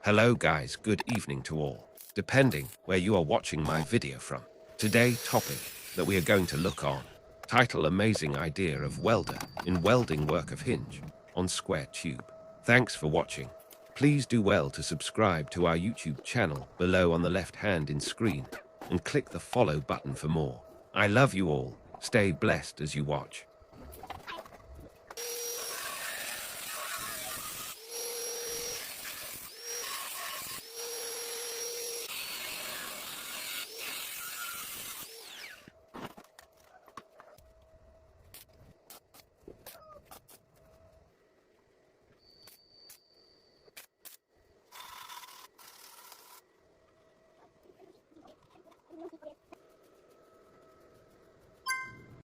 Hello guys, good evening to all, depending where you are watching my video from. Today topic that we are going to look on. Title Amazing Idea of Welder in Welding Work of Hinge on Square Tube. Thanks for watching. Please do well to subscribe to our YouTube channel below on the left hand in screen and click the follow button for more. I love you all. Stay blessed as you watch.